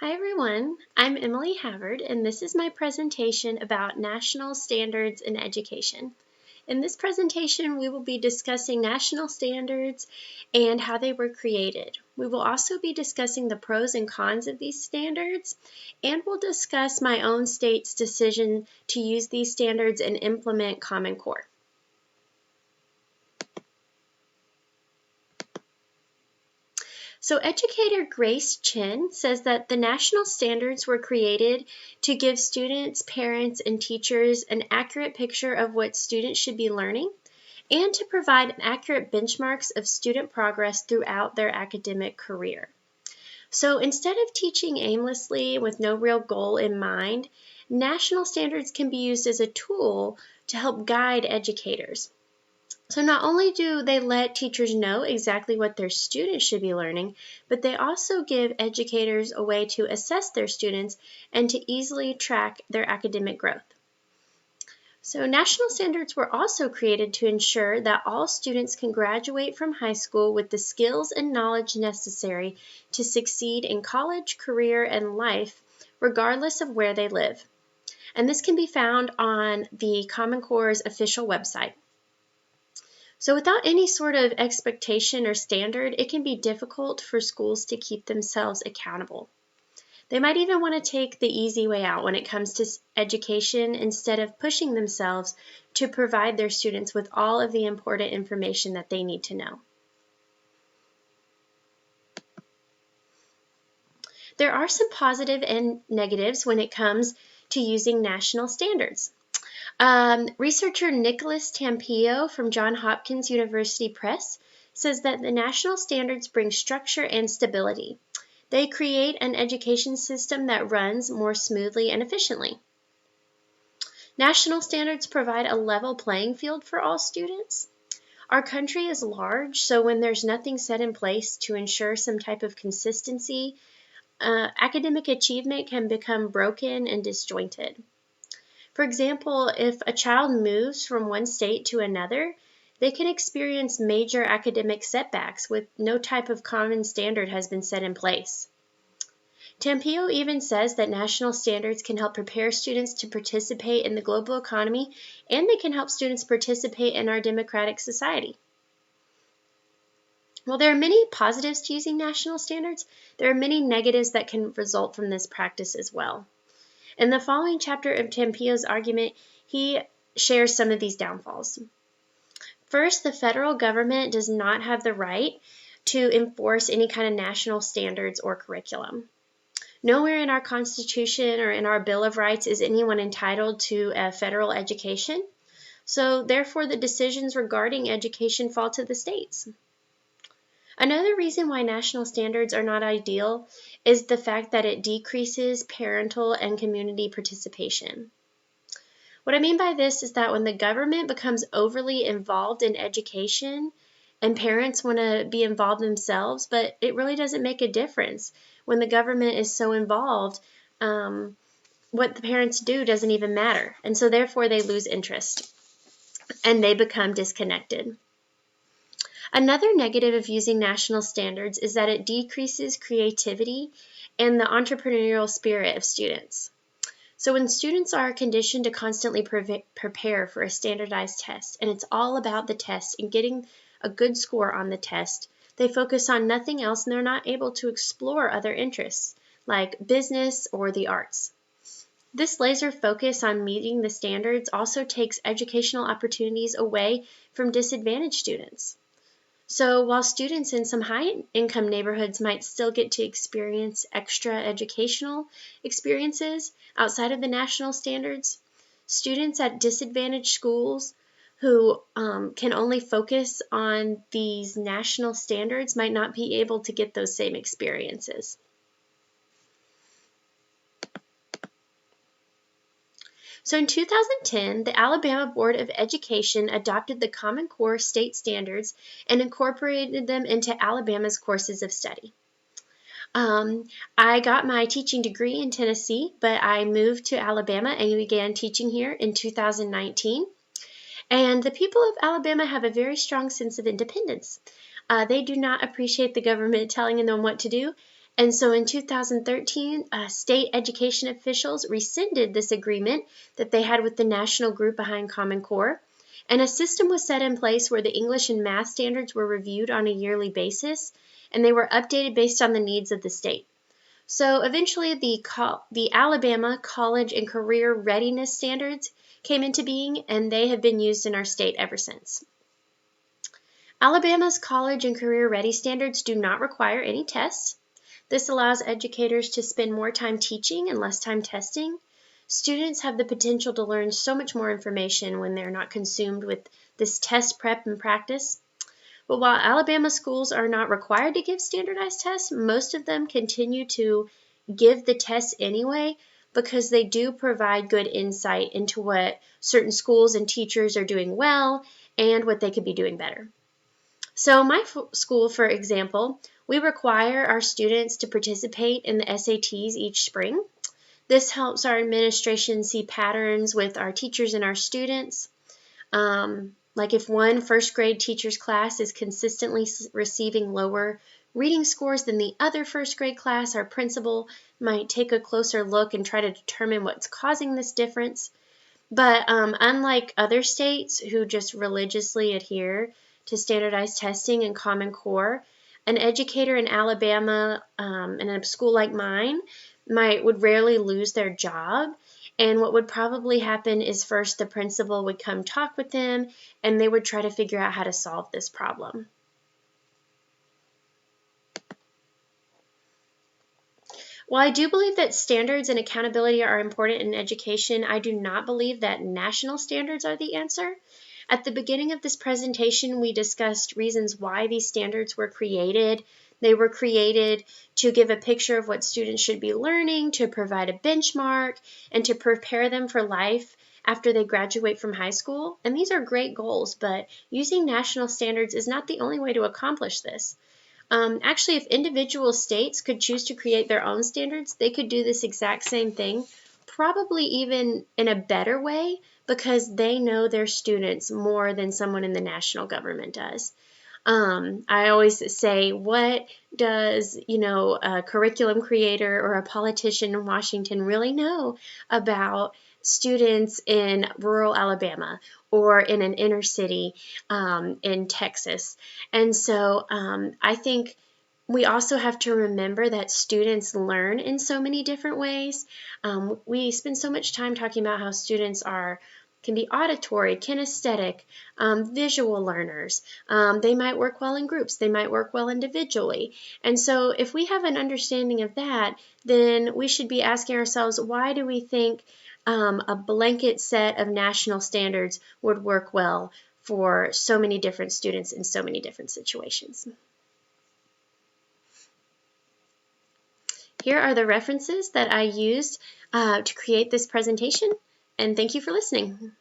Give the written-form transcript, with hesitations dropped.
Hi everyone, I'm Emily Havard and this is my presentation about national standards in education. In this presentation we will be discussing national standards and how they were created. We will also be discussing the pros and cons of these standards, and we'll discuss my own state's decision to use these standards and implement Common Core. So educator Grace Chin says that the national standards were created to give students, parents, and teachers an accurate picture of what students should be learning and to provide accurate benchmarks of student progress throughout their academic career. So instead of teaching aimlessly with no real goal in mind, national standards can be used as a tool to help guide educators. So not only do they let teachers know exactly what their students should be learning, but they also give educators a way to assess their students and to easily track their academic growth. So national standards were also created to ensure that all students can graduate from high school with the skills and knowledge necessary to succeed in college, career, and life, regardless of where they live. And this can be found on the Common Core's official website. So without any sort of expectation or standard, it can be difficult for schools to keep themselves accountable. They might even want to take the easy way out when it comes to education instead of pushing themselves to provide their students with all of the important information that they need to know. There are some positive and negatives when it comes to using national standards. Researcher Nicholas Tampio from Johns Hopkins University Press says that the national standards bring structure and stability. They create an education system that runs more smoothly and efficiently. National standards provide a level playing field for all students. Our country is large, so when there's nothing set in place to ensure some type of consistency, academic achievement can become broken and disjointed. For example, if a child moves from one state to another, they can experience major academic setbacks with no type of common standard has been set in place. Tampio even says that national standards can help prepare students to participate in the global economy, and they can help students participate in our democratic society. While there are many positives to using national standards, there are many negatives that can result from this practice as well. In the following chapter of Tampio's argument, he shares some of these downfalls. First, the federal government does not have the right to enforce any kind of national standards or curriculum. Nowhere in our Constitution or in our Bill of Rights is anyone entitled to a federal education, so therefore the decisions regarding education fall to the states. Another reason why national standards are not ideal is the fact that it decreases parental and community participation. What I mean by this is that when the government becomes overly involved in education and parents want to be involved themselves, but it really doesn't make a difference. When the government is so involved, what the parents do doesn't even matter. And so therefore they lose interest and they become disconnected. Another negative of using national standards is that it decreases creativity and the entrepreneurial spirit of students. So when students are conditioned to constantly prepare for a standardized test, and it's all about the test and getting a good score on the test, they focus on nothing else and they're not able to explore other interests like business or the arts. This laser focus on meeting the standards also takes educational opportunities away from disadvantaged students. So while students in some high-income neighborhoods might still get to experience extra educational experiences outside of the national standards, students at disadvantaged schools who can only focus on these national standards might not be able to get those same experiences. So in 2010, the Alabama Board of Education adopted the Common Core state standards and incorporated them into Alabama's courses of study. I got my teaching degree in Tennessee, but I moved to Alabama and began teaching here in 2019. And the people of Alabama have a very strong sense of independence. They do not appreciate the government telling them what to do, And so in 2013, state education officials rescinded this agreement that they had with the national group behind Common Core, and a system was set in place where the English and math standards were reviewed on a yearly basis, and they were updated based on the needs of the state. So eventually the Alabama College and Career Readiness Standards came into being, and they have been used in our state ever since. Alabama's College and Career Ready standards do not require any tests. This allows educators to spend more time teaching and less time testing. Students have the potential to learn so much more information when they're not consumed with this test prep and practice. But while Alabama schools are not required to give standardized tests, most of them continue to give the tests anyway because they do provide good insight into what certain schools and teachers are doing well and what they could be doing better. So my school, for example, we require our students to participate in the SATs each spring. This helps our administration see patterns with our teachers and our students. Like if one first grade teacher's class is consistently receiving lower reading scores than the other first grade class, our principal might take a closer look and try to determine what's causing this difference. But unlike other states who just religiously adhere to standardized testing and Common Core, an educator in Alabama in a school like mine would rarely lose their job. And what would probably happen is first the principal would come talk with them and they would try to figure out how to solve this problem. While I do believe that standards and accountability are important in education, I do not believe that national standards are the answer. At the beginning of this presentation, we discussed reasons why these standards were created. They were created to give a picture of what students should be learning, to provide a benchmark, and to prepare them for life after they graduate from high school. And these are great goals, but using national standards is not the only way to accomplish this. Actually, if individual states could choose to create their own standards, they could do this exact same thing, probably even in a better way because they know their students more than someone in the national government does. I always say, what does, a curriculum creator or a politician in Washington really know about students in rural Alabama or in an inner city in Texas? And so I think we also have to remember that students learn in so many different ways. We spend so much time talking about how students can be auditory, kinesthetic, visual learners. They might work well in groups. They might work well individually. And so if we have an understanding of that, then we should be asking ourselves, why do we think a blanket set of national standards would work well for so many different students in so many different situations? Here are the references that I used to create this presentation, and thank you for listening.